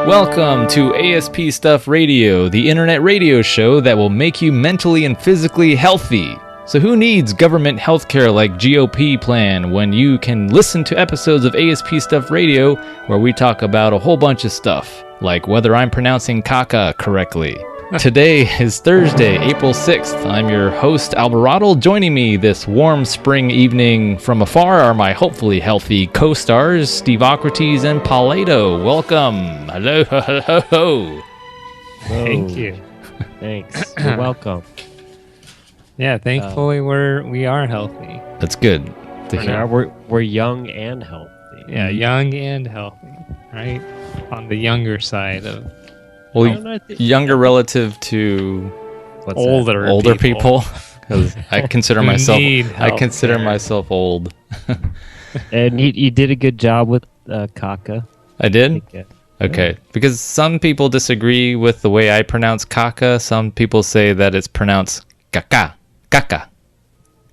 Welcome to ASP Stuff Radio, the internet radio show that will make you mentally and physically healthy. So who needs government healthcare like GOP plan when you can listen to episodes of ASP Stuff Radio where we talk about a whole bunch of stuff, like whether I'm pronouncing caca correctly. Today is Thursday, April 6th. I'm your host, Albertotle. Joining me this warm spring evening from afar are my hopefully healthy co-stars, Steveocrates and Paulato. Welcome. Hello, ho, ho, ho. Thank you. Thanks. You're welcome. Yeah, thankfully we are healthy. That's good to hear. We're young and healthy. Yeah, young and healthy, right? On the younger side of... Well, younger relative to older people. Because I consider myself myself old. And you did a good job with caca. I did? Okay. Because some people disagree with the way I pronounce caca. Some people say that it's pronounced caca. Caca.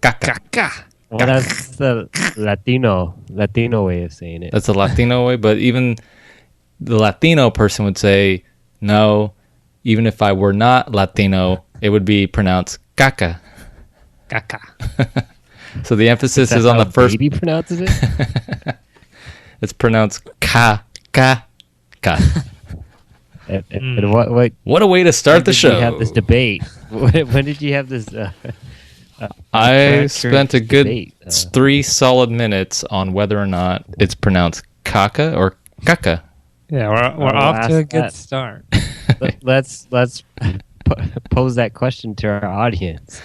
Caca. Caca. Well, that's the Latino way of saying it. That's a Latino way, but even the Latino person would say, no, even if I were not Latino, it would be pronounced caca. Caca. So the emphasis is on the first. Baby pronounces it? It's pronounced ka. And what a way to start the show. We have this debate. When did you have this? I spent a good debate? 3 solid minutes on whether or not it's pronounced caca or caca. Yeah, we're off to a good start. Let's pose that question to our audience,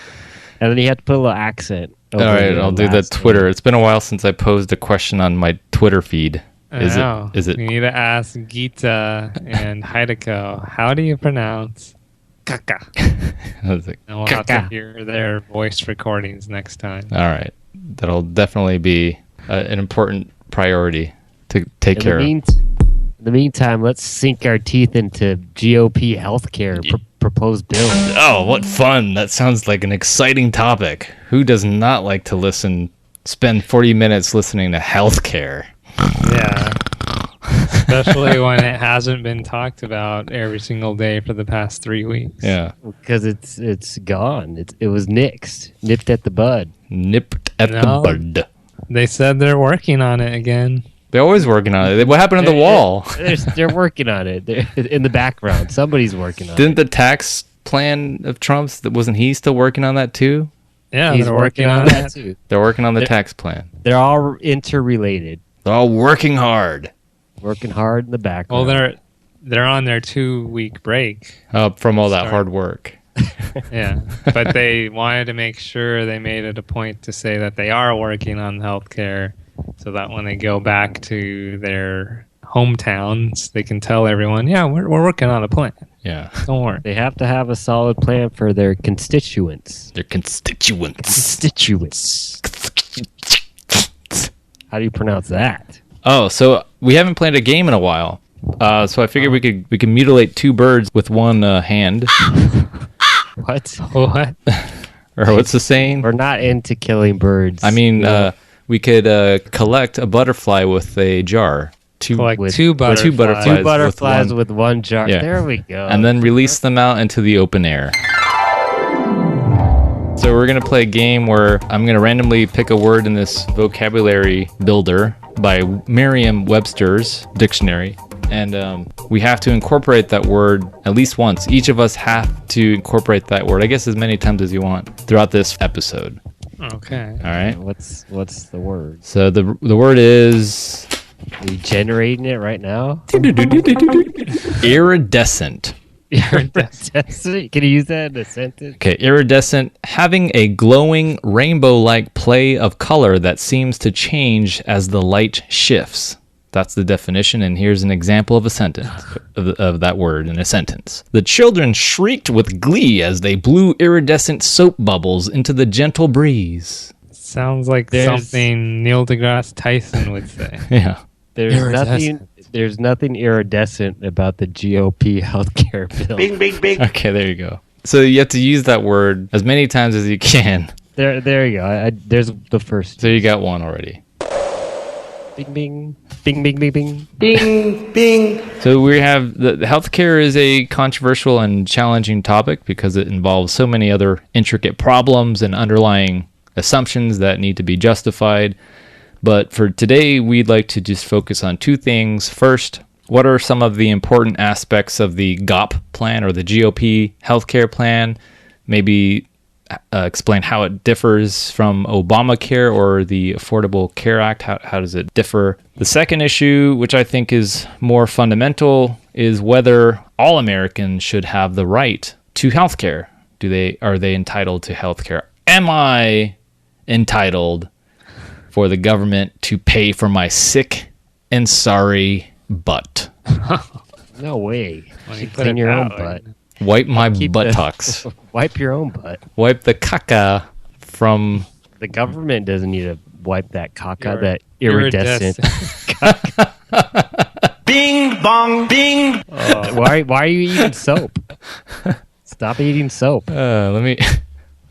and then you have to put a little accent. All right, I'll do that Twitter. Name. It's been a while since I posed a question on my Twitter feed. Is it? We need to ask Gita and Hideko, how do you pronounce caca? And we'll have to hear their voice recordings next time. All right, that'll definitely be an important priority to take care of. In the meantime, let's sink our teeth into GOP healthcare proposed bill. Oh, what fun. That sounds like an exciting topic. Who does not like to spend 40 minutes listening to healthcare? Yeah. Especially when it hasn't been talked about every single day for the past 3 weeks. Yeah. Because it's gone. It was nipped at the bud. Nipped at the bud. They said they're working on it again. They're always working on it. What happened to the wall? They're working on it. They're in the background. Somebody's working on it. Didn't the tax plan of Trump's, wasn't he still working on that too? Yeah, he's working on that too. They're working on the tax plan. They're all interrelated. They're all working hard. Working hard in the background. Well, they're on their 2-week break. From all that hard work. Yeah, but they wanted to make sure they made it a point to say that they are working on healthcare, so that when they go back to their hometowns, they can tell everyone, yeah, we're working on a plan. Yeah. Don't worry. They have to have a solid plan for their constituents. Their constituents. How do you pronounce that? Oh, so we haven't played a game in a while. So I figured we could mutilate 2 birds with one hand. What? What? Or what's the saying? We're not into killing birds. I mean, we could collect a butterfly with a jar. Two butterflies with one jar. Yeah. There we go. And then release them out into the open air. So we're going to play a game where I'm going to randomly pick a word in this vocabulary builder by Merriam-Webster's dictionary. And we have to incorporate that word at least once. Each of us have to incorporate that word, I guess as many times as you want, throughout this episode. Okay. All right. What's the word? So the word is... Are you generating it right now? Iridescent. Iridescent? Can you use that in a sentence? Okay, iridescent, having a glowing rainbow-like play of color that seems to change as the light shifts. That's the definition, and here's an example of a sentence, of that word in a sentence. The children shrieked with glee as they blew iridescent soap bubbles into the gentle breeze. Sounds like something Neil deGrasse Tyson would say. Yeah. There's nothing iridescent about the GOP healthcare bill. Bing, bing, bing. Okay, there you go. So you have to use that word as many times as you can. There you go. There's the first. So you got one already. Bing, bing. Bing, bing, bing, bing. Bing, bing. So we have the healthcare is a controversial and challenging topic because it involves so many other intricate problems and underlying assumptions that need to be justified. But for today, we'd like to just focus on two things. First, what are some of the important aspects of the GOP plan or the GOP healthcare plan? Maybe explain how it differs from Obamacare or the Affordable Care Act. How does it differ? The second issue, which I think is more fundamental, is whether all Americans should have the right to healthcare. Are they entitled to healthcare? Am I entitled for the government to pay for my sick and sorry butt? No way. Well, You you should put clean it your own that butt. way. Wipe my Keep buttocks. Wipe your own butt. Wipe the caca from... The government doesn't need to wipe that caca, Your- that iridescent. Bing, bong, bing. Why are you eating soap? Stop eating soap. Let me...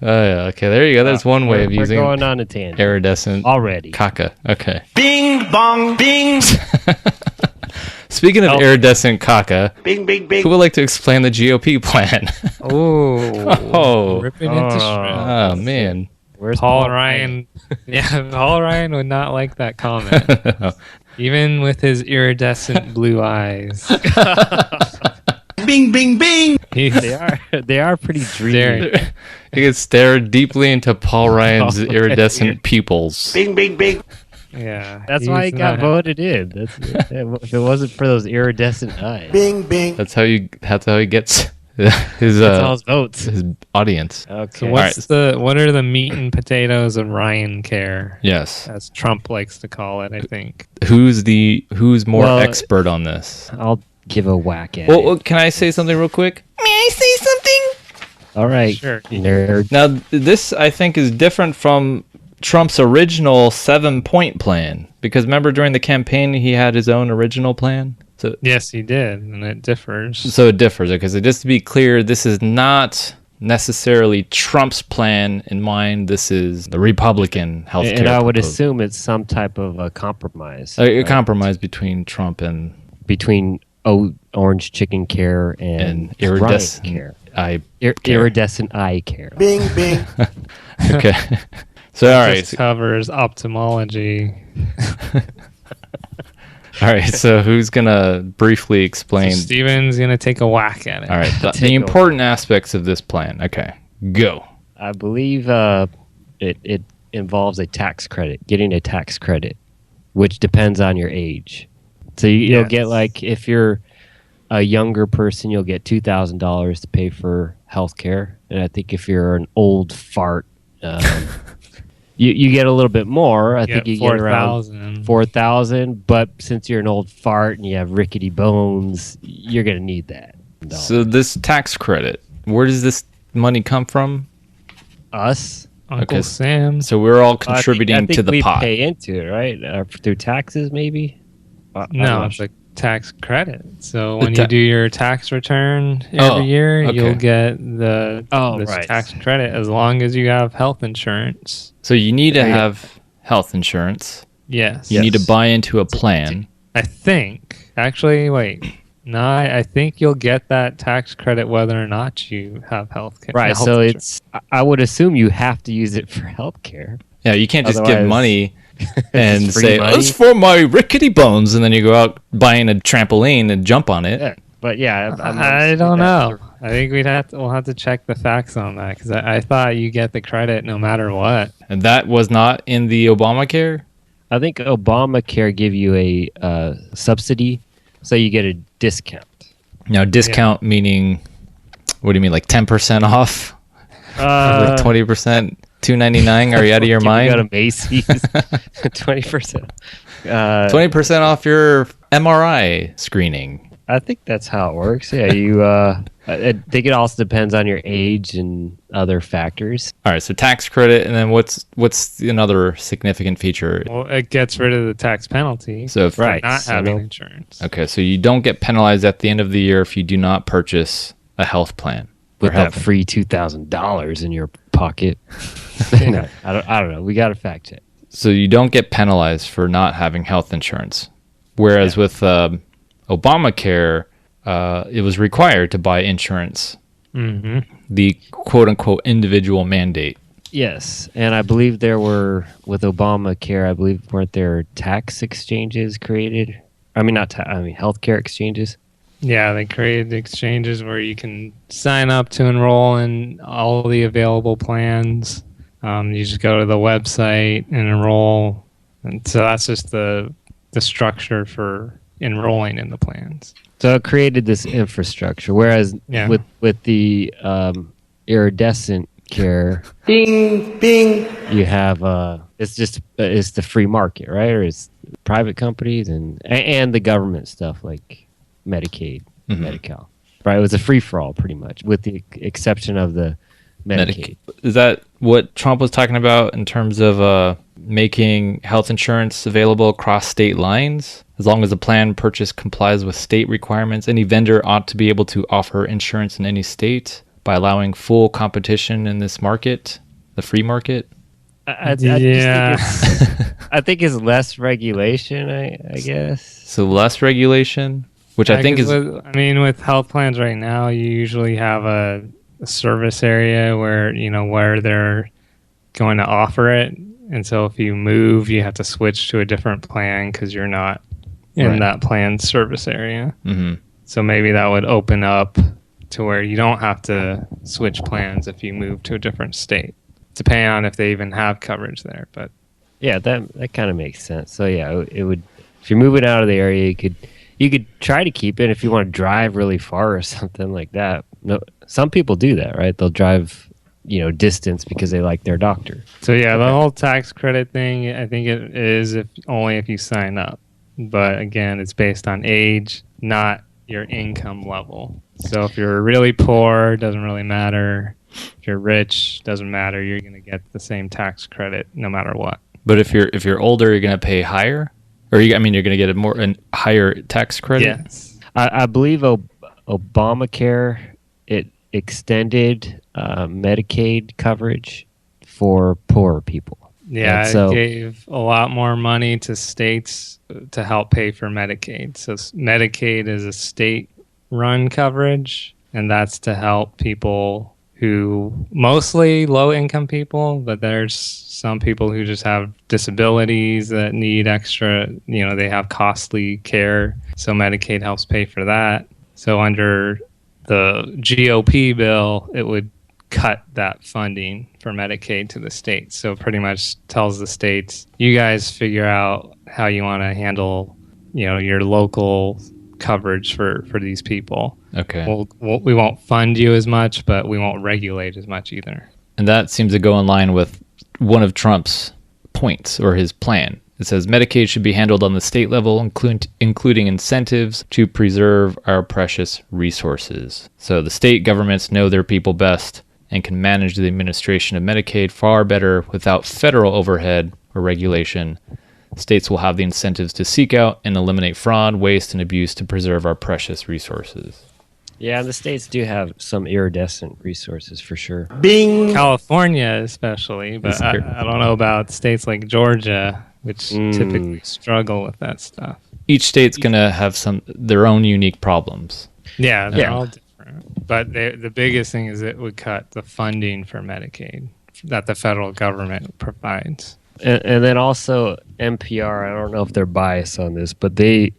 yeah, okay, there you go. That's one way of We're using going on a tangent iridescent already. caca. Okay. Bing, bong, bing. Speaking of iridescent caca, Bing, bing, bing. who would like to explain the GOP plan? Oh. Rip it into shreds. Oh, man. Where's Paul Ryan. Yeah, Paul Ryan would not like that comment. Even with his iridescent blue eyes. Bing, bing, bing. They are pretty dreamy. Staring. You could stare deeply into Paul Ryan's iridescent pupils. Bing, bing, bing. Yeah. That's why he he's got not- voted in. If it wasn't for those iridescent eyes, Bing, bing. That's how he gets his that's all his votes. his audience. Okay. So what are the meat and potatoes of Ryan care? Yes. As Trump likes to call it, I think. Who's more Well, expert on this? I'll give a whack at Well, it. can I say something real quick? May I say something? All right, Sure. nerd. Now, this I think is different from Trump's original 7-point plan, because remember during the campaign he had his own original plan. Yes, he did, and it differs. So it differs, because just to be clear, this is not necessarily Trump's plan in mind. This is the Republican healthcare. And I would proposal. assume it's some type of a compromise. A right? compromise between Trump and Between Orange Chicken Care and iridescent Ryan Care. care. Iridescent eye care. Bing, bing. Okay. So all This right, covers ophthalmology. all right. So who's gonna briefly So explain? Steven's going to take a whack at it. All right, the Take a- important aspects of this plan. Okay, go. I believe it involves a tax credit, getting a tax credit, which depends on your age. So you'll Yes. get, like, if you're a younger person, you'll get $2,000 to pay for health care. And I think if you're an old fart, you get a little bit more. I think you get around 4,000. 4,000. But since you're an old fart and you have rickety bones, you're going to need that. So this tax credit, where does this money come from? Us? Uncle Okay, Sam. So we're all I think- contributing I think to the we pot. pay into it, right? Through taxes, maybe? I'm No, not it's sure. a tax credit. So when ta- you do your tax return Oh, every year, okay. you'll get this right. tax credit as long as you have health insurance. So you need to There you go. have health insurance. Yes. You need to buy into a plan. I think. Actually, wait. No, I think you'll get that tax credit whether or not you have health care. Right, so I would assume you have to use it for healthcare. Yeah, you can't just give Otherwise- money and Just free say, money? it's for my rickety bones, and then you go out buying a trampoline and jump on it. Yeah, but yeah, I don't know. I think we'll have to check the facts on that because I thought you get the credit no matter what. And that was not in the Obamacare? I think Obamacare give you a subsidy, so you get a discount. Now, discount meaning, what do you mean, like 10% off? Like 20%? $2.99? Are you out of your You go to mind? Macy's, 20%. 20% off your MRI screening. I think that's how it works. Yeah, you. I think it also depends on your age and other factors. All right, so tax credit, and then what's another significant feature? Well, it gets rid of the tax penalty So if, for Right. not so having no- insurance. Okay, so you don't get penalized at the end of the year if you do not purchase a health plan. With or that health- free $2,000 in your pocket. No, I don't know. We got to fact check. So you don't get penalized for not having health insurance. Whereas with Obamacare, it was required to buy insurance. Mm-hmm. The quote-unquote individual mandate. Yes, and I believe there were, with Obamacare, weren't there tax exchanges created? I mean, healthcare exchanges. Yeah, they created exchanges where you can sign up to enroll in all the available plans. You just go to the website and enroll. And so that's just the structure for enrolling in the plans. So it created this infrastructure, whereas with the iridescent care, Bing, bing. you have it's the free market, right? Or it's private companies and the government stuff like Medicaid, Medi-Cal, right? It was a free for all pretty much, with the exception of the Medicaid. Is that what Trump was talking about in terms of making health insurance available across state lines? As long as the plan purchase complies with state requirements, any vendor ought to be able to offer insurance in any state by allowing full competition in this market, the free market. I think it's less regulation, I guess. So less regulation, which I think is... with health plans right now, you usually have a service area where they're going to offer it. And so if you move, you have to switch to a different plan because you're not in that plan's service area. Mm-hmm. So maybe that would open up to where you don't have to switch plans if you move to a different state, depending on if they even have coverage there. But yeah, that kind of makes sense. So yeah, it would. If you're moving out of the area, you could try to keep it if you want to drive really far or something like that. No, some people do that, right? They'll drive distance because they like their doctor. So yeah, the whole tax credit thing, I think it is only if you sign up. But again, it's based on age, not your income level. So if you're really poor, it doesn't really matter. If you're rich, doesn't matter. You're going to get the same tax credit no matter what. But if you're older, you're going to pay higher, or you're going to get a higher tax credit. Yes, I believe Obamacare it extended Medicaid coverage for poorer people. Yeah, it gave a lot more money to states to help pay for Medicaid. So Medicaid is a state-run coverage, and that's to help people who, mostly low-income people, but there's some people who just have disabilities that need extra, they have costly care. So Medicaid helps pay for that. So under the GOP bill, it would cut that funding for Medicaid to the states. So pretty much tells the states, you guys figure out how you want to handle, your local coverage for these people. Okay. We won't fund you as much, but we won't regulate as much either. And that seems to go in line with one of Trump's points or his plan. It says Medicaid should be handled on the state level, including incentives to preserve our precious resources. So the state governments know their people best and can manage the administration of Medicaid far better without federal overhead or regulation. States will have the incentives to seek out and eliminate fraud, waste, and abuse to preserve our precious resources. Yeah, the states do have some iridescent resources for sure. Bing. California especially, but I don't know about states like Georgia, which typically struggle with that stuff. Each state's going to have their own unique problems. Yeah, they're all different. But the biggest thing is it would cut the funding for Medicaid that the federal government provides. And then also NPR, I don't know if they're biased on this, but they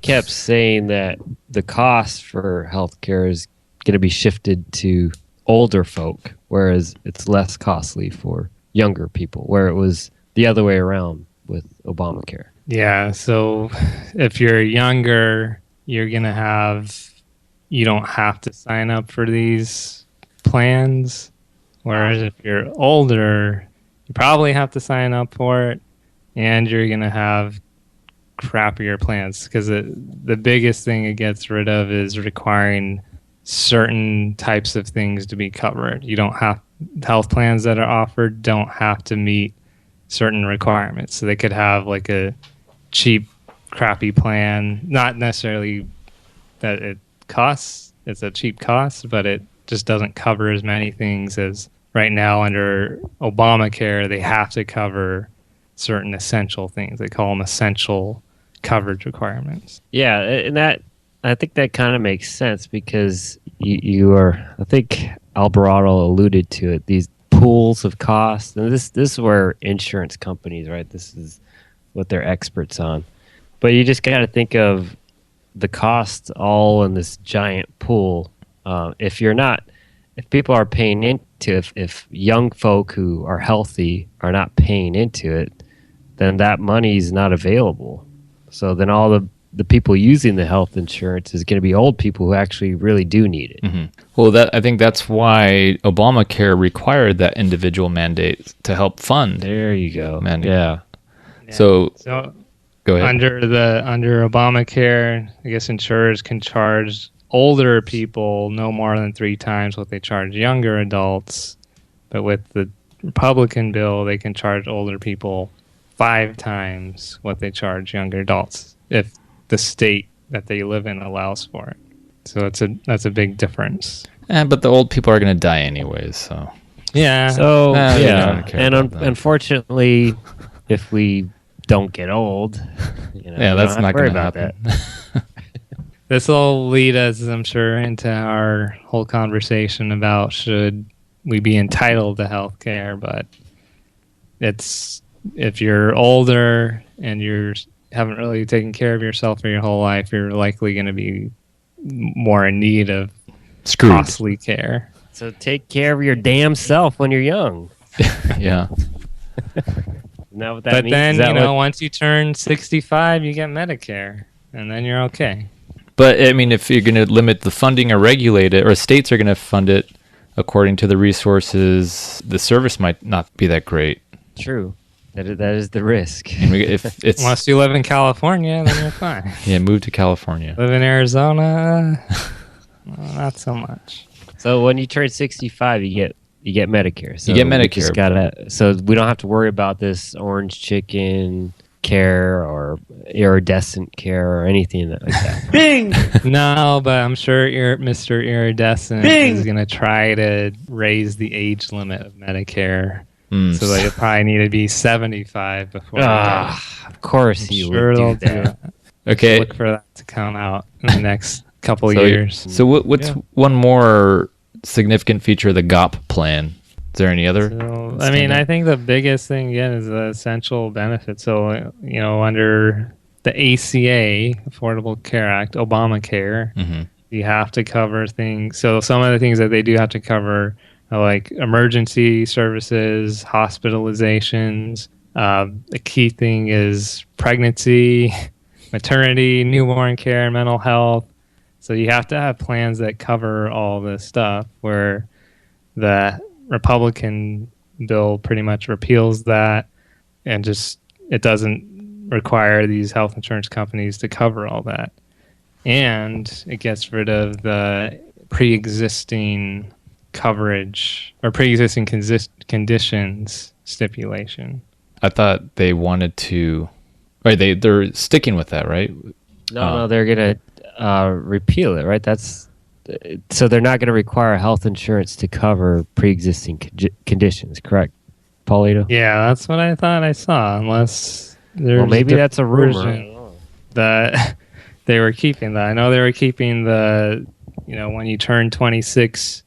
kept saying that the cost for healthcare is going to be shifted to older folk, whereas it's less costly for younger people, where it was the other way around with Obamacare. Yeah, so if you're younger, you don't have to sign up for these plans, whereas if you're older, you probably have to sign up for it, and you're going to have crappier plans, because the biggest thing it gets rid of is requiring certain types of things to be covered. Health plans that are offered don't have to meet certain requirements. So they could have like a cheap, crappy plan, not necessarily that it's a cheap cost, but it just doesn't cover as many things as right now under Obamacare, they have to cover certain essential things. They call them essential coverage requirements. Yeah, and I think that kind of makes sense because you are, I think Albertotle alluded to it, these pools of costs. And this is where insurance companies, right? This is what they're experts on. But you just got to think of the costs all in this giant pool. If people are paying into it, if young folk who are healthy are not paying into it, then that money is not available. So then all the people using the health insurance is going to be old people who actually really do need it. Mm-hmm. Well, I think that's why Obamacare required that individual mandate to help fund. There you go. Mandate. Yeah. So go ahead. Under Obamacare, I guess insurers can charge older people no more than 3 times what they charge younger adults. But with the Republican bill, they can charge older people 5 times what they charge younger adults if the state that they live in allows for it. So that's a big difference. But the old people are going to die anyways, so. Yeah. So, yeah. And unfortunately, if we don't get old, that's not going to happen. This will lead us, I'm sure, into our whole conversation about should we be entitled to health care, but if you're older and you haven't really taken care of yourself for your whole life, you're likely going to be more in need of costly care. So take care of your damn self when you're young. Yeah. But then, once you turn 65, you get Medicare, and then you're okay. But, I mean, if you're going to limit the funding or regulate it, or states are going to fund it according to the resources, the service might not be that great. True. That is the risk. And if it's unless you live in California, then you're fine. Yeah, move to California. Live in Arizona, not so much. So when you turn 65, you get Medicare. So you get Medicare. So we don't have to worry about this orange chicken care or iridescent care or anything like that. Bing! No, but I'm sure Mr. Iridescent is going to try to raise the age limit of Medicare. So that you probably need to be 75 before. Of course he would do that. Okay. Look for that to come out in the next couple of years. So what's one more significant feature of the GOP plan? Is there any other? So, I think the biggest thing again is the essential benefit. So under the ACA, Affordable Care Act, Obamacare, you have to cover things. So some of the things that they do have to cover are like emergency services, hospitalizations. The key thing is pregnancy, maternity, newborn care, mental health. So you have to have plans that cover all this stuff, where the Republican bill pretty much repeals that and just it doesn't require these health insurance companies to cover all that. And it gets rid of the pre-existing coverage or pre-existing conditions stipulation. I thought they wanted to... Right, they're sticking with that, right? No, they're going to repeal it, right? So they're not going to require health insurance to cover pre-existing conditions, correct, Paulato? Yeah, that's what I thought I saw, unless there's... Well, maybe that's a rumor. That they were keeping that. I know they were keeping the, when you turn 26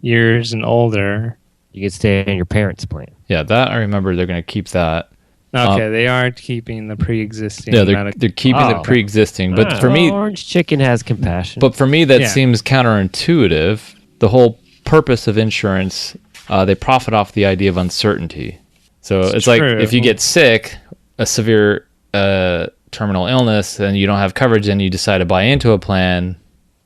years and older... You can stay in your parents' plan. Yeah, that I remember they're going to keep that. Okay, they are keeping the pre-existing. Yeah, they're keeping the pre-existing. But for me... Orange chicken has compassion. But for me, that seems counterintuitive. The whole purpose of insurance, they profit off the idea of uncertainty. So it's like if you get sick, a severe terminal illness, and you don't have coverage and you decide to buy into a plan,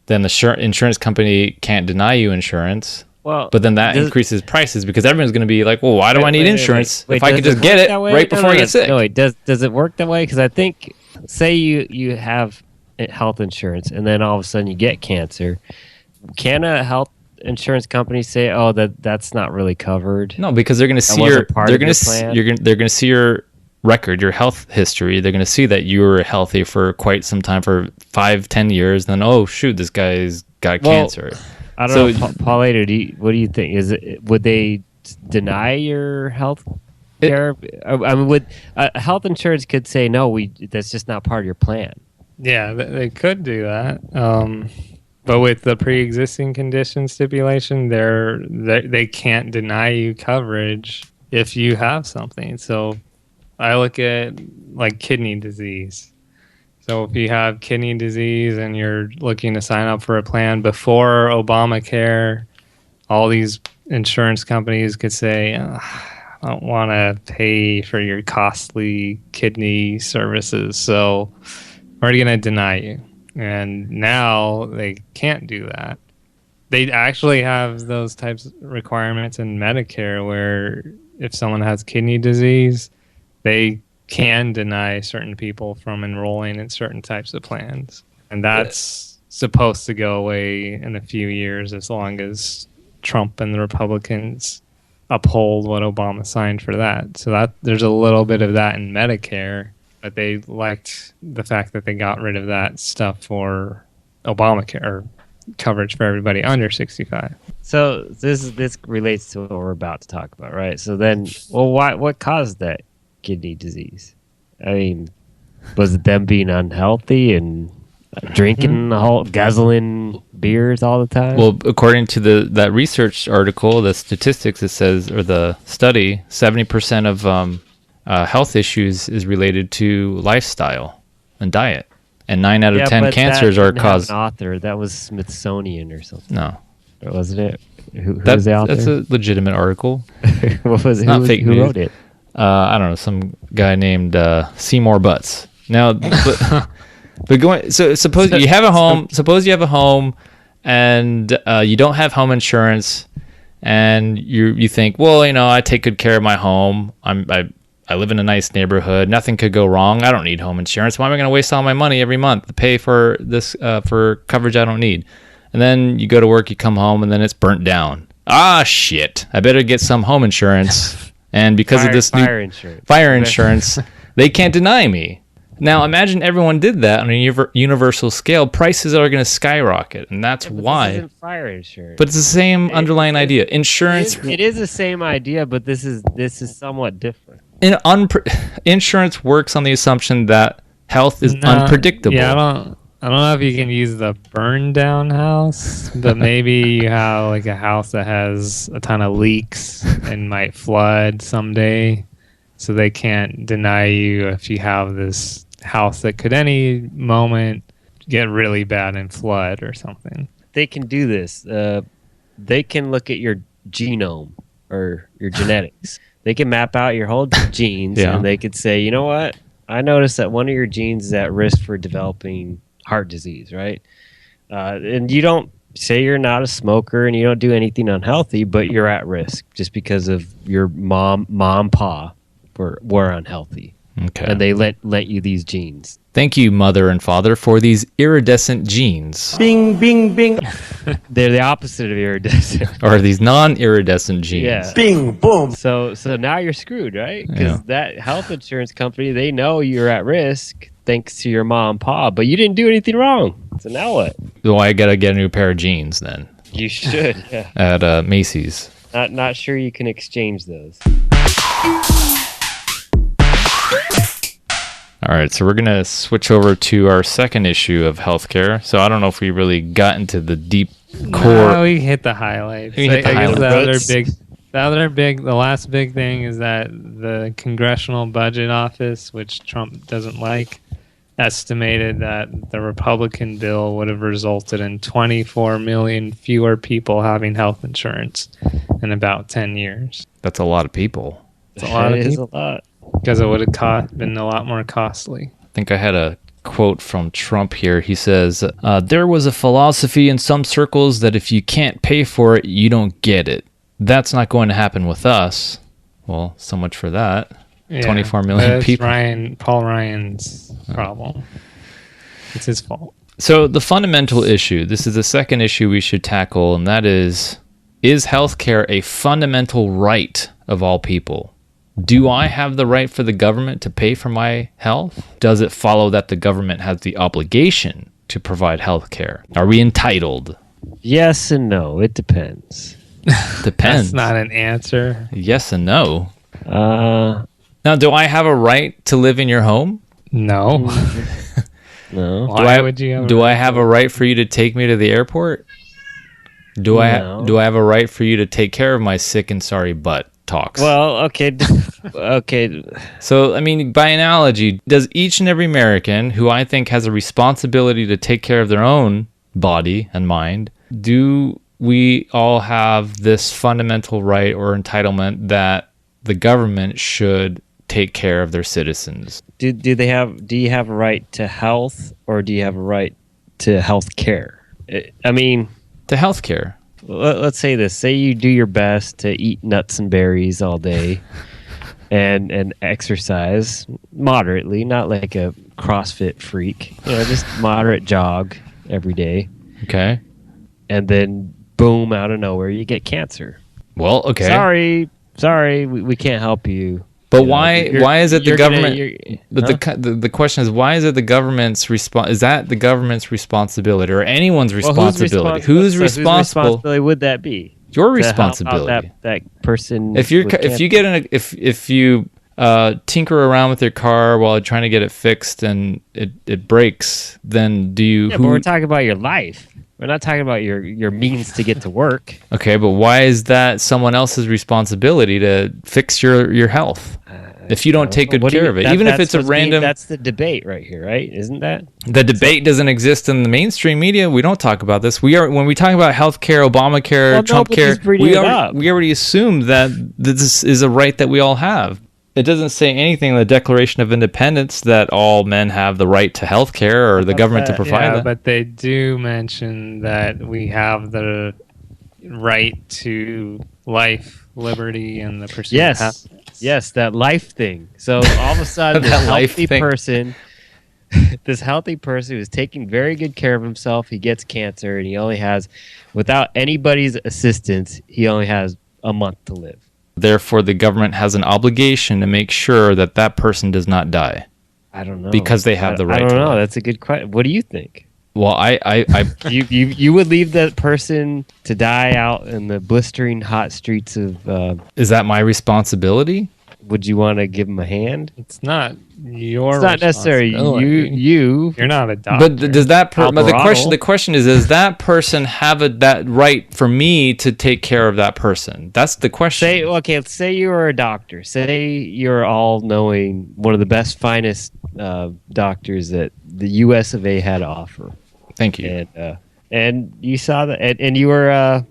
then the insurance company can't deny you insurance. Well, but then that increases prices because everyone's going to be like, well, why do I need insurance if I could just get it right before I get sick? No, wait, does it work that way? Because I think, say you have health insurance and then all of a sudden you get cancer. Can a health insurance company say, oh, that's not really covered? No, because they're going to see they're going to see your record, your health history. They're going to see that you were healthy for quite some time, for 5-10 years. And then, oh, shoot, this guy's got cancer. I don't know, Paulato, what do you think? Would they deny your health care? I mean, would health insurance could say no, that's just not part of your plan. Yeah, they could do that. But with the pre-existing condition stipulation, they can't deny you coverage if you have something. So I look at like kidney disease. So if you have kidney disease and you're looking to sign up for a plan before Obamacare, all these insurance companies could say, I don't want to pay for your costly kidney services, so we're going to deny you. And now they can't do that. They actually have those types of requirements in Medicare where if someone has kidney disease, they can deny certain people from enrolling in certain types of plans. And that's supposed to go away in a few years as long as Trump and the Republicans uphold what Obama signed for that. So that there's a little bit of that in Medicare, but they liked the fact that they got rid of that stuff for Obamacare, or coverage for everybody under 65. So this relates to what we're about to talk about, right? So then, well, what caused that kidney disease? I mean, was it them being unhealthy and drinking, guzzling beers all the time? Well, according to that research article, the statistics, it says, or the study, 70% of health issues is related to lifestyle and diet, and 9 out of 10 cancers are caused. An author that was Smithsonian or something. No, wasn't it? Who was the author? That's a legitimate article. What was it? Not fake news. Who wrote it? I don't know, some guy named Seymour Butts. Now, but going, so suppose you have a home. Suppose you have a home, and you don't have home insurance, and you think, well, I take good care of my home. I live in a nice neighborhood. Nothing could go wrong. I don't need home insurance. Why am I going to waste all my money every month to pay for this for coverage I don't need? And then you go to work, you come home, and then it's burnt down. Ah, shit! I better get some home insurance. And because of this fire insurance, they can't deny me. Now, imagine everyone did that on a universal scale. Prices are going to skyrocket, and that's why. This isn't fire insurance. But it's the same underlying idea. Insurance. It is the same idea, but this is somewhat different. Insurance works on the assumption that health is unpredictable. Yeah, I don't know if you can use the burn down house, but maybe you have like a house that has a ton of leaks and might flood someday. So they can't deny you if you have this house that could any moment get really bad and flood or something. They can do this. They can look at your genome or your genetics. They can map out your whole genes, and they could say, you know what? I noticed that one of your genes is at risk for developing heart disease, right? And you don't say you're not a smoker and you don't do anything unhealthy, but you're at risk just because of your mom, pa were unhealthy. Okay. And they let you these genes. Thank you, mother and father, for these iridescent genes. Bing, bing, bing. They're the opposite of iridescent. Or these non-iridescent genes. Yeah. Bing, boom. So now you're screwed, right? Because that health insurance company, they know you're at risk thanks to your mom and pa, but you didn't do anything wrong. So now what? So I got to get a new pair of jeans then. You should, yeah. At Macy's. Not sure you can exchange those. All right, so we're going to switch over to our second issue of healthcare. So I don't know if we really got into the deep core. No, we hit the highlights. We hit the highlights. The last big thing is that the Congressional Budget Office, which Trump doesn't like, estimated that the Republican bill would have resulted in 24 million fewer people having health insurance in about 10 years. That's a lot of people. It's a lot of people. It is a lot. Because it would have been a lot more costly. I think I had a quote from Trump here. He says, there was a philosophy in some circles that if you can't pay for it, you don't get it. That's not going to happen with us. Well, so much for that. Yeah, 24 million people. Paul Ryan's problem. It's his fault. So the fundamental issue, this is the second issue we should tackle, and that is healthcare a fundamental right of all people? Do I have the right for the government to pay for my health? Does it follow that the government has the obligation to provide health care? Are we entitled? Yes and no. It depends. Depends. That's not an answer. Yes and no. Uh, Now, do I have a right to live in your home? No. no. Why would you have Do I have a right for you to take me to the airport? Do No. I have a right for you to take care of my sick and sorry butt talks? Well, okay. Okay. So, I mean, by analogy, does each and every American who I think has a responsibility to take care of their own body and mind, do we all have this fundamental right or entitlement that the government should take care of their citizens? Do you have a right to health, or do you have a right to health care? I mean, To healthcare. let's say this. Say you do your best to eat nuts and berries all day and exercise moderately, not like a CrossFit freak. Just moderate jog every day. Okay. And then boom, out of nowhere you get cancer. Well, okay. Sorry, we can't help you. But You know, why is it the you're gonna- government? you're- But huh? the question is, why is it the government's is that the government's responsibility or anyone's Well, responsibility? so Whose whose responsible? responsibility would that be? Your To help out responsibility. that person. If you with if you cancer? get if you tinker around with your car while trying to get it fixed and it breaks, then do you? Yeah, but we're talking about your life. We're not talking about your means to get to work. Okay, but why is that someone else's responsibility to fix your health? If you don't take good What do care you- of it, that- even if that's it's a what's being- random. That's the debate right here, right? Isn't that? The debate doesn't exist in the mainstream media. We don't talk about this. When we talk about healthcare, Obamacare, Well, Trump care, nobody's bringing it up. we already assume that this is a right that we all have. It doesn't say anything in the Declaration of Independence that all men have the right to healthcare or the government to that? provide Yeah, that. but they do mention that we have the right to life, liberty, and the pursuit of Yes. happiness. Yes, that life thing. So all of a sudden, this That life healthy thing. person, this healthy person who's taking very good care of himself, he gets cancer, and he only has, without anybody's assistance, he only has a month to live. Therefore, the government has an obligation to make sure that that person does not die. I don't know, Because they have the right I don't to know. life. That's a good question. What do you think? Well, I You would leave that person to die out in the blistering hot streets of? is that my responsibility? Would you want to give him a hand? It's not your. It's not necessarily responsibility. you. You're not a doctor. But does that but Albertotle. the question is does that person have that right for me to take care of that person? That's the question. Let's say you were a doctor. Say you're all-knowing, one of the best, finest doctors that the U.S. of A. had to offer, Thank you. and you saw that, and you were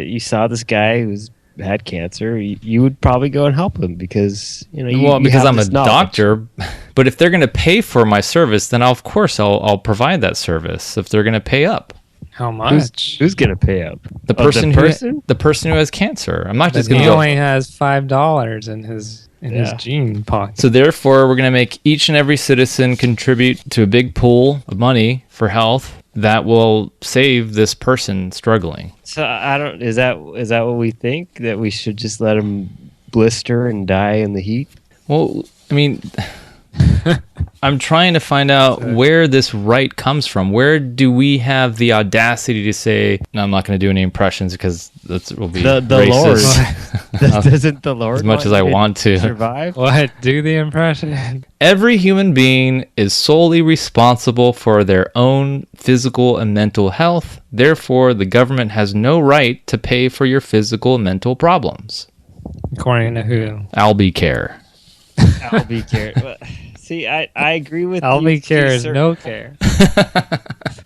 you saw this guy who's had cancer. You would probably go and help him because Because have I'm a this knowledge. doctor, but if they're going to pay for my service, then of course I'll provide that service if they're going to pay up. How much? Who's gonna pay up? The Oh, person the person? who has cancer. I'm not But just he going to go. only has $5 in his Yeah. jean pocket. So therefore, we're going to make each and every citizen contribute to a big pool of money for health that will save this person struggling. So I don't. Is that what we think, that we should just let him blister and die in the heat? Well, I mean, I'm trying to find out where this right comes from. Where do we have the audacity to say, no, I'm not going to do any impressions because that will be The racist Lord doesn't the Lord as much as I want to. survive? What? Do the impression. Every human being is solely responsible for their own physical and mental health. Therefore, the government has no right to pay for your physical and mental problems. According to who? Albie care. I'll be care. See, I agree with I'll you. be care to is cer- no care.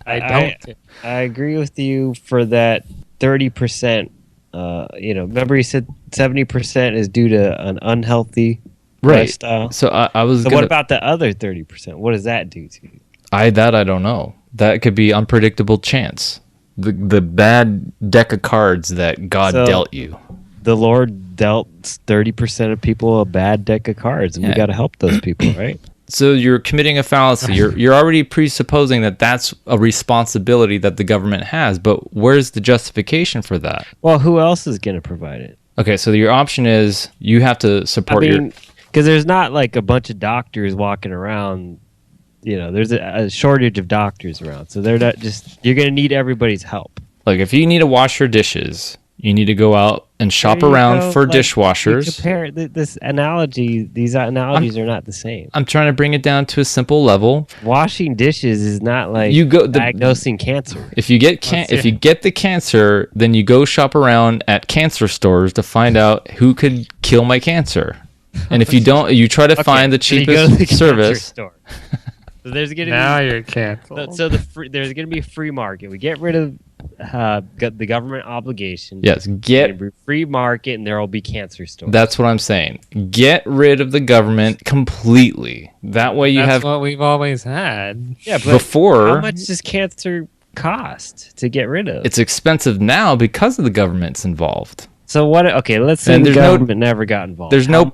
I don't care. I agree with you for that 30%. Remember you said 70% is due to an unhealthy lifestyle. So I was So gonna, what about the other 30%? What does that do to you? I don't know. That could be unpredictable chance. The bad deck of cards that God So- dealt you. The Lord dealt 30% of people a bad deck of cards, and we Yeah. got to help those people, right? So you're committing a fallacy. You're already presupposing that that's a responsibility that the government has. But where's the justification for that? Well, who else is going to provide it? Okay, so your option is you have to support because there's not like a bunch of doctors walking around. There's a shortage of doctors around, so they're not just. You're going to need everybody's help. Like if you need to wash your dishes, You need to go out and shop There you around go. for Like, dishwashers. Compare this analogy. These analogies are not the same. I'm trying to bring it down to a simple level. Washing dishes is not like diagnosing cancer. If you get if you get the cancer, then you go shop around at cancer stores to find out who could kill my cancer. And if you don't, you try to find the so you go to cheapest the cancer service. store. So there's gonna Now be you're canceled. so there's gonna be a free market. We get rid of the government obligation. Yes, free market, and there will be cancer stores. That's what I'm saying. Get rid of the government completely. That way That's what we've always had. Yeah, but before, how much does cancer cost to get rid of? it's expensive now because of the government's involved. So what? Okay, let's say the government never got involved. How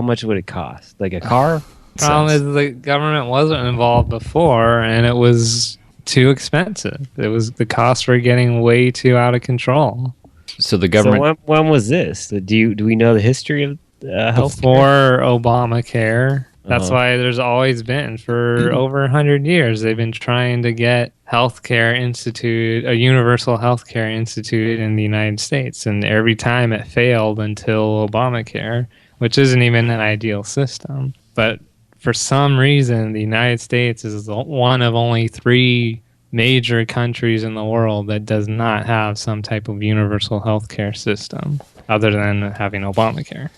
much would it cost? Like a car? Problem is the government wasn't involved before, and it was too expensive. The costs were getting way too out of control. So the government. So when was this? Do we know the history of health before Obamacare? That's why there's always been for over 100 years. They've been trying to get a universal healthcare instituted in the United States, and every time it failed until Obamacare, which isn't even an ideal system, but for some reason, the United States is one of only 3 major countries in the world that does not have some type of universal healthcare system other than having Obamacare.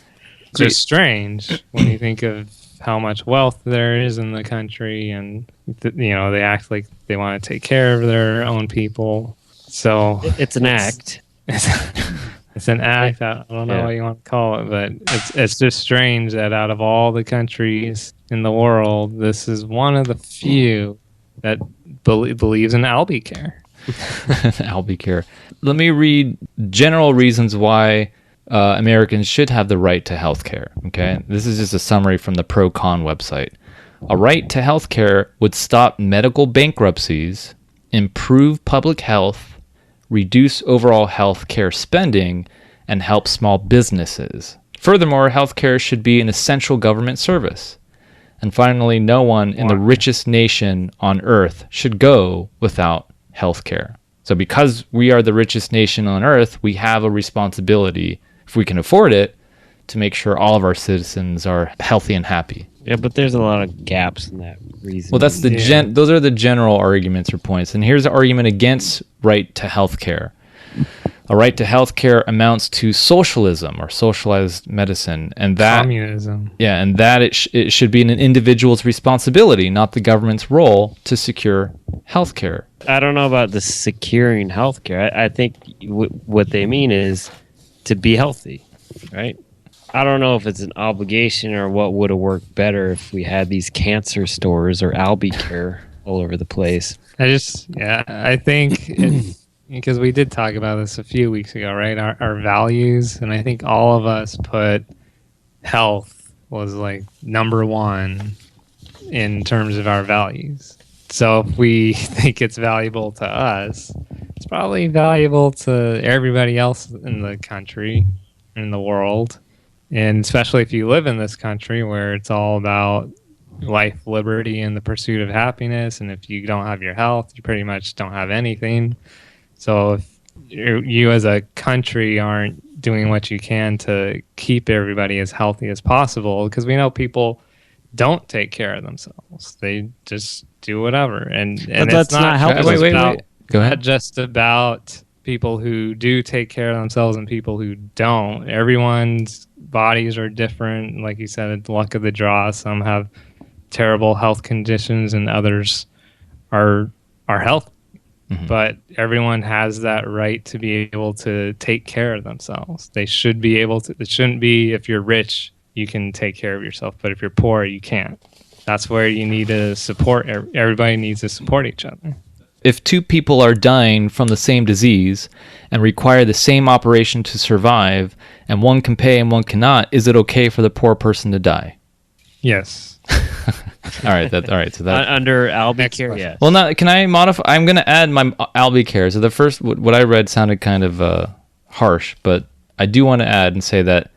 It's just strange when you think of how much wealth there is in the country, and they act like they want to take care of their own people. So it's an act. It's an act. I don't know what you want to call it, but it's just strange that out of all the countries in the world, this is one of the few that believes in Albicare. Albicare. Let me read general reasons why Americans should have the right to health care. Okay, this is just a summary from the pro-con website. A right to health care would stop medical bankruptcies, improve public health, reduce overall health care spending, and help small businesses. Furthermore, health care should be an essential government service. And finally, no one in the richest nation on earth should go without health care. So because we are the richest nation on earth, we have a responsibility, if we can afford it, to make sure all of our citizens are healthy and happy. Yeah, but there's a lot of gaps in that reason. Well, that's those are the general arguments or points. And here's the argument against right to health care. A right to health care amounts to socialism or socialized medicine, and that communism. Yeah, and that it should be an individual's responsibility, not the government's role, to secure health care. I don't know about the securing health care. I think what they mean is to be healthy, right? I don't know if it's an obligation or what would have worked better if we had these cancer stores or Albicare all over the place. I think because we did talk about this a few weeks ago, right? Our values, and I think all of us put health was like number 1 in terms of our values. So if we think it's valuable to us, it's probably valuable to everybody else in the country, in the world. And especially if you live in this country where it's all about life, liberty, and the pursuit of happiness. And if you don't have your health, you pretty much don't have anything. So if you as a country aren't doing what you can to keep everybody as healthy as possible, because we know people don't take care of themselves. They just do whatever. And that's not helpful. Wait. Go ahead. Not just about people who do take care of themselves and people who don't. Everyone's bodies are different. Like you said, it's luck of the draw. Some have terrible health conditions and others are healthy. Mm-hmm. But everyone has that right to be able to take care of themselves. They should be able to. It shouldn't be if you're rich, you can take care of yourself. But if you're poor, you can't. That's where you need to support. Everybody needs to support each other. If 2 people are dying from the same disease and require the same operation to survive, and one can pay and one cannot, is it okay for the poor person to die? Yes. All right. So that under Albicare, yes. Well, now can I modify? I'm going to add my Albicare. So the first, what I read sounded kind of harsh, but I do want to add and say that,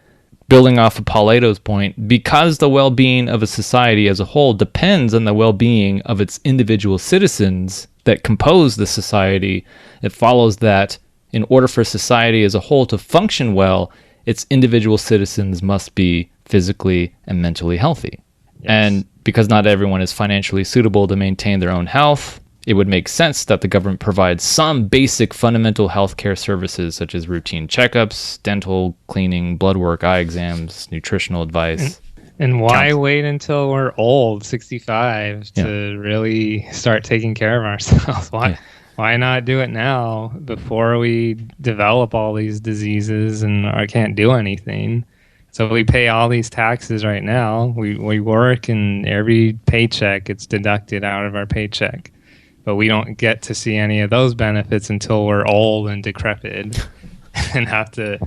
building off of Paulato's point, because the well-being of a society as a whole depends on the well-being of its individual citizens that compose the society, it follows that in order for society as a whole to function well, its individual citizens must be physically and mentally healthy. Yes. And because not everyone is financially suitable to maintain their own health, it would make sense that the government provides some basic fundamental healthcare services such as routine checkups, dental cleaning, blood work, eye exams, nutritional advice. And why wait until we're old, 65, to really start taking care of ourselves? Why not do it now before we develop all these diseases and can't do anything? So we pay all these taxes right now. We work, and every paycheck gets deducted out of our paycheck. But we don't get to see any of those benefits until we're old and decrepit and have to,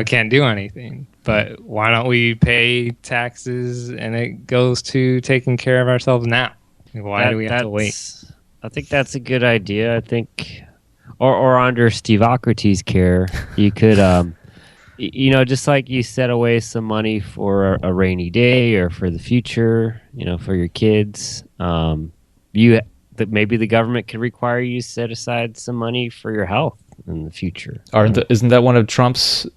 can't do anything. But why don't we pay taxes and it goes to taking care of ourselves now? Why do we have to wait? I think that's a good idea. I think, or under Steveocrates' care, you could, just like you set away some money for a rainy day or for the future, for your kids, maybe the government could require you to set aside some money for your health in the future. Isn't that one of Trump's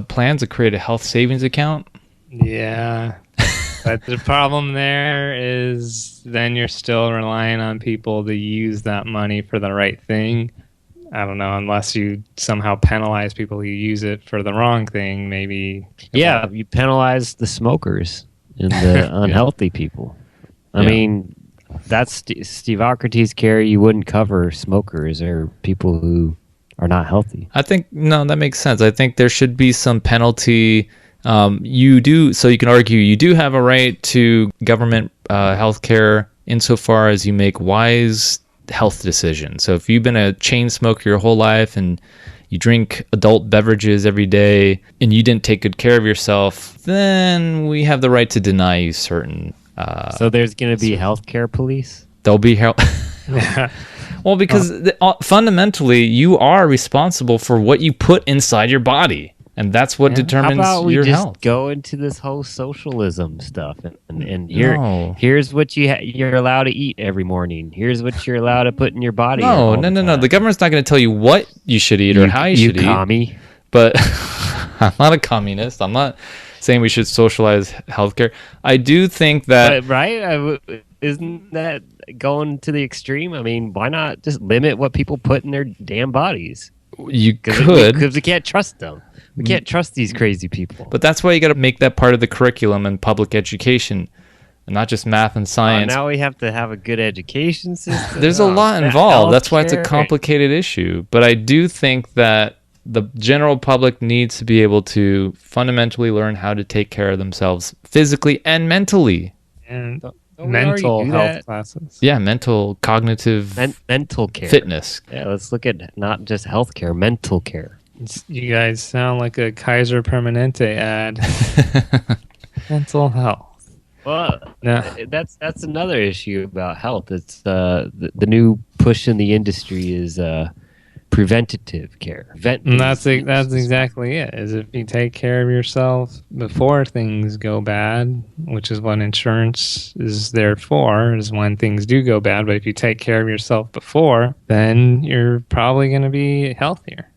plans to create a health savings account? Yeah. But the problem there is then you're still relying on people to use that money for the right thing. I don't know, unless you somehow penalize people who use it for the wrong thing, maybe. Yeah, you penalize the smokers and the unhealthy people. I mean, that's Steveocrates' care. You wouldn't cover smokers or people who are not healthy. I think, no, that makes sense. I think there should be some penalty. You can argue you do have a right to government health care insofar as you make wise health decisions. So if you've been a chain smoker your whole life and you drink adult beverages every day and you didn't take good care of yourself, then we have the right to deny you certain. So there's going to be healthcare police? There'll be well, because fundamentally you are responsible for what you put inside your body. And that's what determines How about we your just health. Go into this whole socialism stuff, and here's what you're allowed to eat every morning. Here's what you're allowed to put in your body. No. The government's not going to tell you what you should eat or how you should eat. But I'm not a communist. I'm not saying we should socialize healthcare. I do think that isn't that going to the extreme? I mean, why not just limit what people put in their damn bodies? You could, because we can't trust them. We can't trust these crazy people. But that's why you got to make that part of the curriculum in public education, and not just math and science. Now we have to have a good education system. There's a lot involved. That's why it's a complicated issue. But I do think that the general public needs to be able to fundamentally learn how to take care of themselves physically and mentally. And mental health classes. Yeah, mental, cognitive, mental care, fitness. Yeah, let's look at not just health care, mental care. You guys sound like a Kaiser Permanente ad. Mental health. Well, that's another issue about health. It's the new push in the industry is preventative care. And that's exactly it. Is if you take care of yourself before things go bad, which is what insurance is there for, is when things do go bad. But if you take care of yourself before, then you're probably going to be healthier.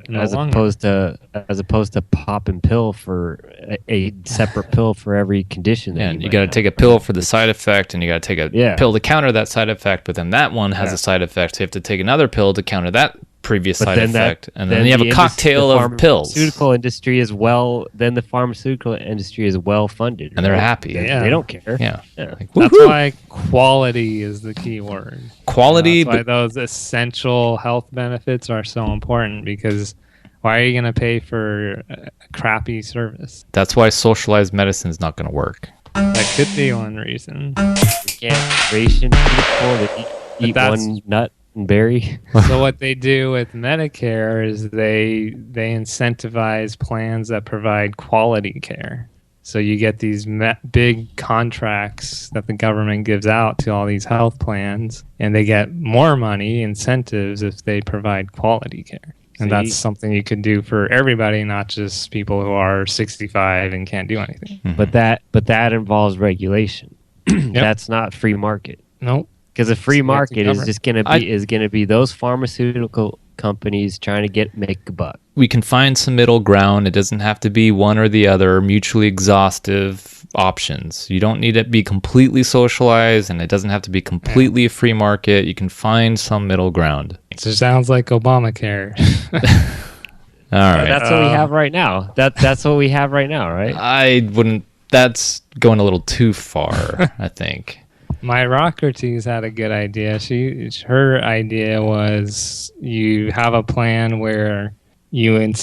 As opposed to pop and pill for a separate pill for every condition. Yeah, you got to take a pill for the side effect, and you got to take a pill to counter that side effect. But then that one has a side effect, so you have to take another pill to counter that previous side effect, and then you have a cocktail of pills. The pharmaceutical industry is well funded, and they're happy. They don't care. Yeah. Like, that's why quality is the key word. Quality, that's why those essential health benefits are so important, because why are you going to pay for a crappy service? That's why socialized medicine is not going to work. That could be one reason. You can't ration people to eat one nut and berry. So what they do with Medicare is they incentivize plans that provide quality care. So you get these big contracts that the government gives out to all these health plans, and they get more money, incentives, if they provide quality care. And that's something you could do for everybody, not just people who are 65 and can't do anything. Mm-hmm. But that involves regulation. Yep. That's not free market. Nope. Because a free market is just going to be those pharmaceutical companies trying to make a buck. We can find some middle ground. It doesn't have to be one or the other, mutually exhaustive options. You don't need it to be completely socialized, and it doesn't have to be completely a free market. You can find some middle ground. It just sounds like Obamacare. All right. That's what we have right now. That's what we have right now, right? I wouldn't. That's going a little too far, I think. My Rockertees had a good idea. Her idea was you have a plan where you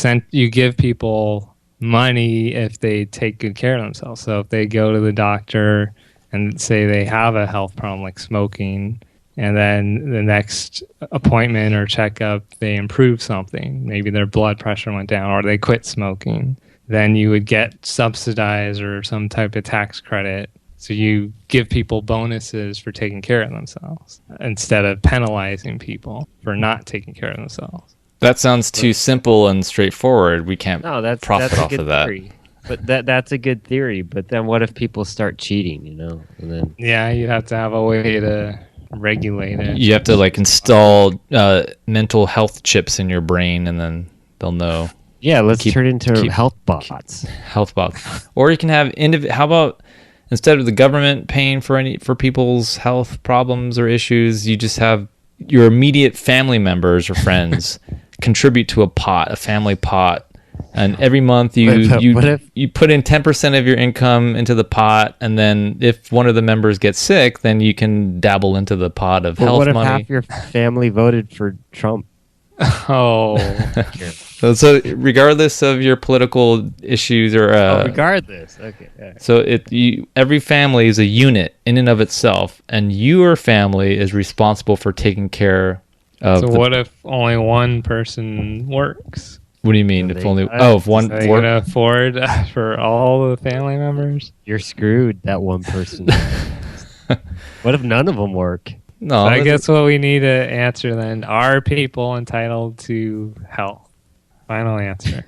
give people money if they take good care of themselves. So if they go to the doctor and say they have a health problem like smoking, and then the next appointment or checkup they improve something, maybe their blood pressure went down or they quit smoking, then you would get subsidized or some type of tax credit. So you give people bonuses for taking care of themselves instead of penalizing people for not taking care of themselves. That sounds too simple and straightforward. We can't profit off of that. Theory. But that's a good theory. But then what if people start cheating, And then you'd have to have a way to regulate it. You have to install mental health chips in your brain, and then they'll know. Yeah, let's turn it into health bots. Health bots. Or you can have how about instead of the government paying for people's health problems or issues, you just have your immediate family members or friends contribute to a family pot, and every month you put in 10% of your income into the pot, and then if one of the members gets sick, then you can dabble into the pot of health money. What if half your family voted for Trump? Oh. So regardless of your political issues or regardless, okay. Right. So every family is a unit in and of itself, and your family is responsible for taking care of. So what if only one person works? What do you mean? If one they can afford for all the family members? You're screwed. That one person. What if none of them work? No, so I guess what we need to answer then: are people entitled to health? Final answer.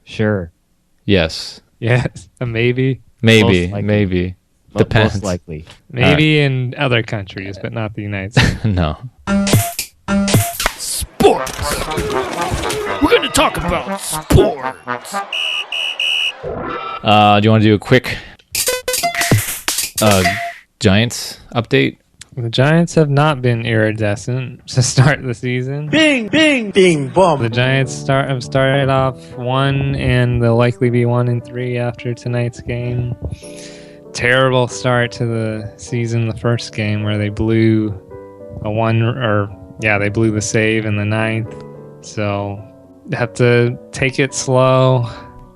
Sure. Yes. Yes. A maybe. Maybe. Depends. Most likely. Maybe in other countries, but not the United States. No. Sports. We're going to talk about sports. Do you want to do a quick Giants update? The Giants have not been iridescent to start the season. Bing, bing, bing, boom. The Giants have started off 1, and they'll likely be 1-3 after tonight's game. Terrible start to the season, the first game, where they blew they blew the save in the 9th. So have to take it slow.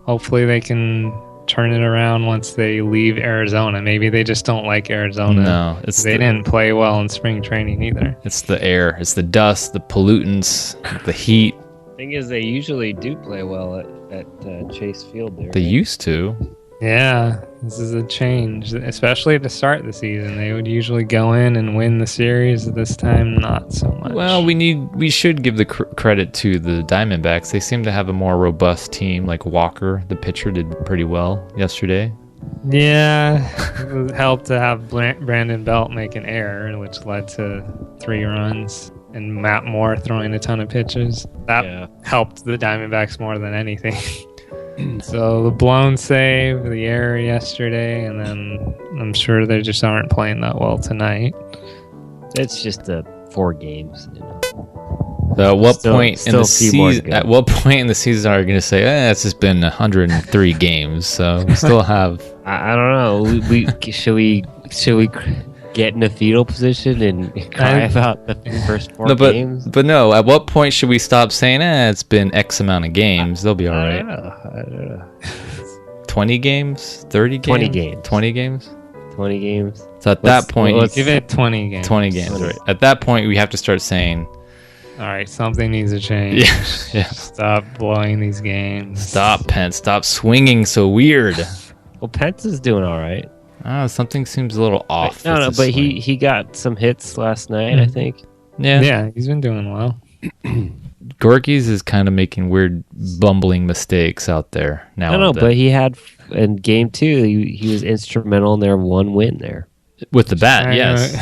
Hopefully they can turn it around once they leave Arizona. Maybe they just don't like Arizona. No, they didn't play well in spring training either. It's the air, it's the dust, the pollutants, the heat. Thing is, they usually do play well at Chase Field there. They used to. Yeah, this is a change, especially to start the season. They would usually go in and win the series. This time, not so much. Well, we should give the credit to the Diamondbacks. They seem to have a more robust team. Like Walker, the pitcher, did pretty well yesterday. Yeah, it helped to have Brandon Belt make an error, which led to 3 runs, and Matt Moore throwing a ton of pitches. That helped the Diamondbacks more than anything. So the blown save, the error yesterday, and then I'm sure they just aren't playing that well tonight. It's just 4 games. So at what point in the season are you going to say, it's just been 103 games, so we still have... I don't know. Should we get in a fetal position and cry about the first 4 games? But no, at what point should we stop saying, it's been X amount of games, they'll be all right? I don't know. 20 games? 30 games? 20 games. 20 games? 20 games. So at that point... Let's give it 20 games. 20 games, right. At that point, we have to start saying... All right, something needs to change. Yeah. Stop blowing these games. Stop, Pence. Stop swinging so weird. Well, Pence is doing all right. Something seems a little off. No, but he got some hits last night, I think. Yeah, he's been doing well. Gorky's is kind of making weird, bumbling mistakes out there now. No, but he had in game 2. He was instrumental in their 1 win there with the bat. Yes,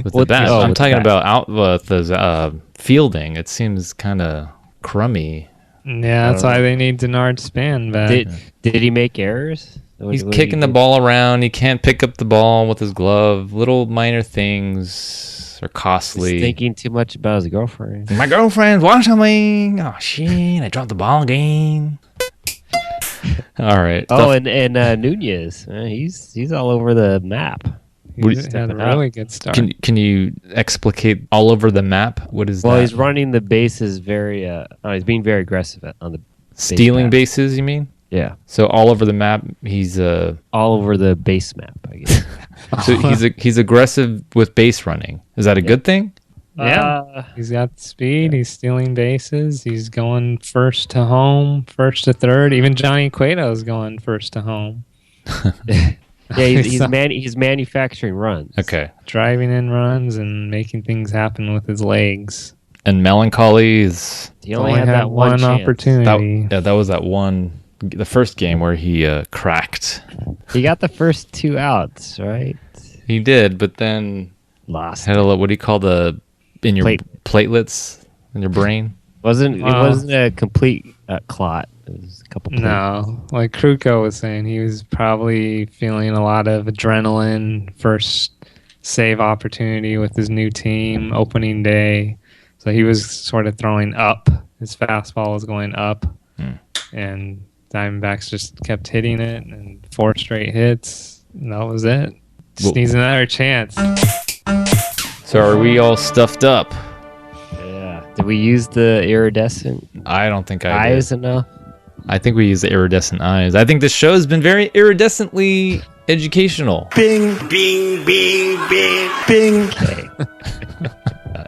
with the bat. I'm talking about out with the fielding. It seems kind of crummy. Yeah, that's why they need Denard Span back. Did he make errors? He's kicking the ball around. He can't pick up the ball with his glove. Little minor things are costly. He's thinking too much about his girlfriend. My girlfriend's watching me. Oh, shit. I dropped the ball again. All right. Oh, and Nunez. He's all over the map. He's had a really good start. Can you explicate all over the map? What is that? Well, he's running the bases very... he's being very aggressive on the stealing bases, you mean? Yeah. So all over the map, he's... all over the base map, I guess. So he's aggressive with base running. Is that a good thing? Yeah. He's got speed. He's stealing bases. He's going first to home, first to third. Even Johnny Cueto's going first to home. Yeah, he's manufacturing runs. Okay. Driving in runs and making things happen with his legs. And Melancholy is... He only had that one opportunity. That was that one... The first game where he cracked. He got the first 2 outs, right? He did, but then... Lost. Had what do you call in your platelets in your brain? It wasn't a complete clot. It was a couple. No, like Kruko was saying, he was probably feeling a lot of adrenaline. First save opportunity with his new team, opening day. So he was sort of throwing up. His fastball was going up, and Diamondbacks just kept hitting it, and 4 straight hits. And that was it. Just needs another chance. So are we all stuffed up? Yeah. Did we use the iridescent? I don't think I eyes did. enough. I think we use the iridescent eyes. I think this show has been very iridescently educational. Bing, bing, bing, bing, bing. Okay.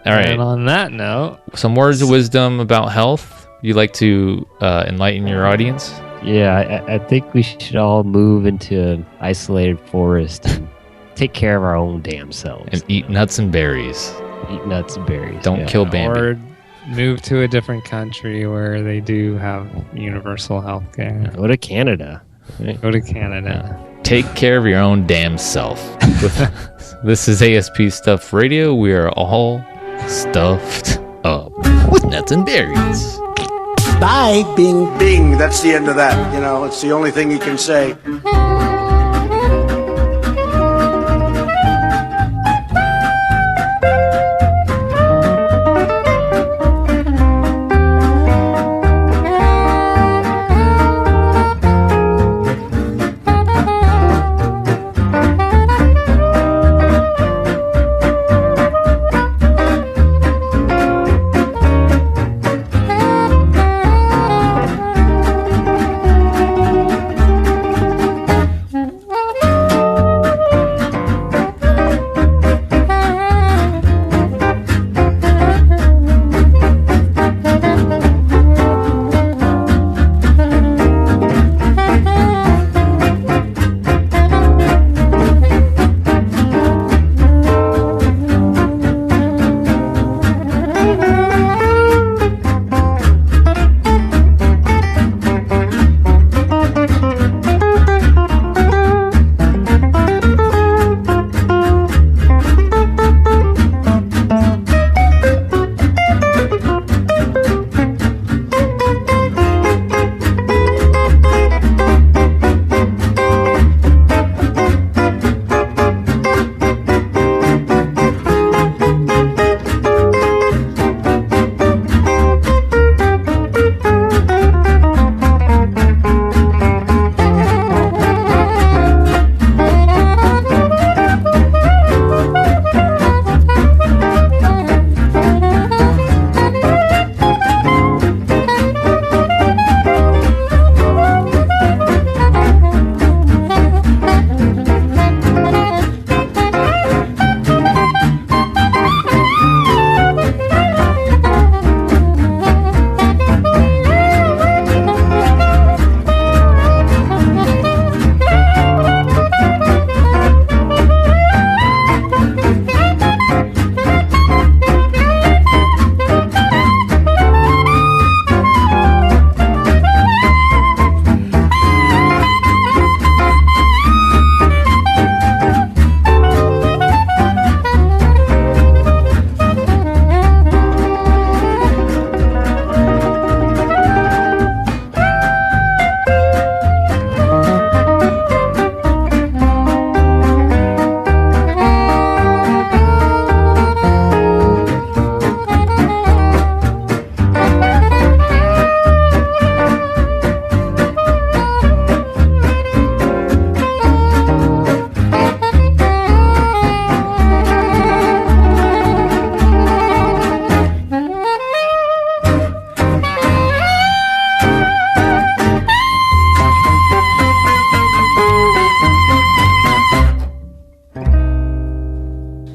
All right. And on that note, some words of wisdom about health. You like to enlighten your audience? Yeah, I think we should all move into an isolated forest and take care of our own damn selves. And eat nuts and berries. Eat nuts and berries. Don't kill Bambi. or move to a different country where they do have universal health care. Go to Canada. Go to Canada. Yeah. Take care of your own damn self. This is ASP Stuff Radio. We are all stuffed up with nuts and berries. Bye, bing, bing. That's the end of that. You know, it's the only thing you can say.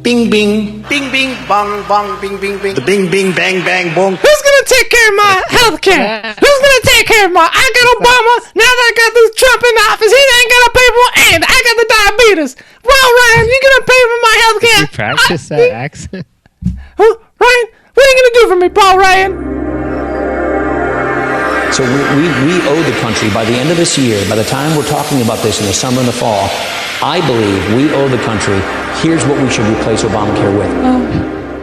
Bing, bing, bing, bing, bong, bong, bing, bing, bing. The bing, bing, bang, bang, bong. Who's gonna take care of my health care? Who's gonna take care of my... I got Obama, now that I got this Trump in office, he ain't gonna pay for it, and I got the diabetes. Well, Ryan, you gonna pay for my health care? You practice that accent? Huh? Ryan, what are you gonna do for me, Paul Ryan? So we owe the country, by the end of this year, by the time we're talking about this in the summer and the fall, I believe we owe the country, here's what we should replace Obamacare with.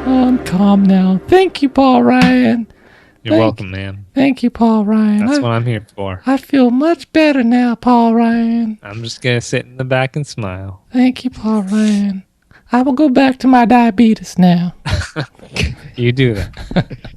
Oh, I'm calm now. Thank you, Paul Ryan. You're welcome, man. Thank you, Paul Ryan. That's what I'm here for. I feel much better now, Paul Ryan. I'm just going to sit in the back and smile. Thank you, Paul Ryan. I will go back to my diabetes now. You do that.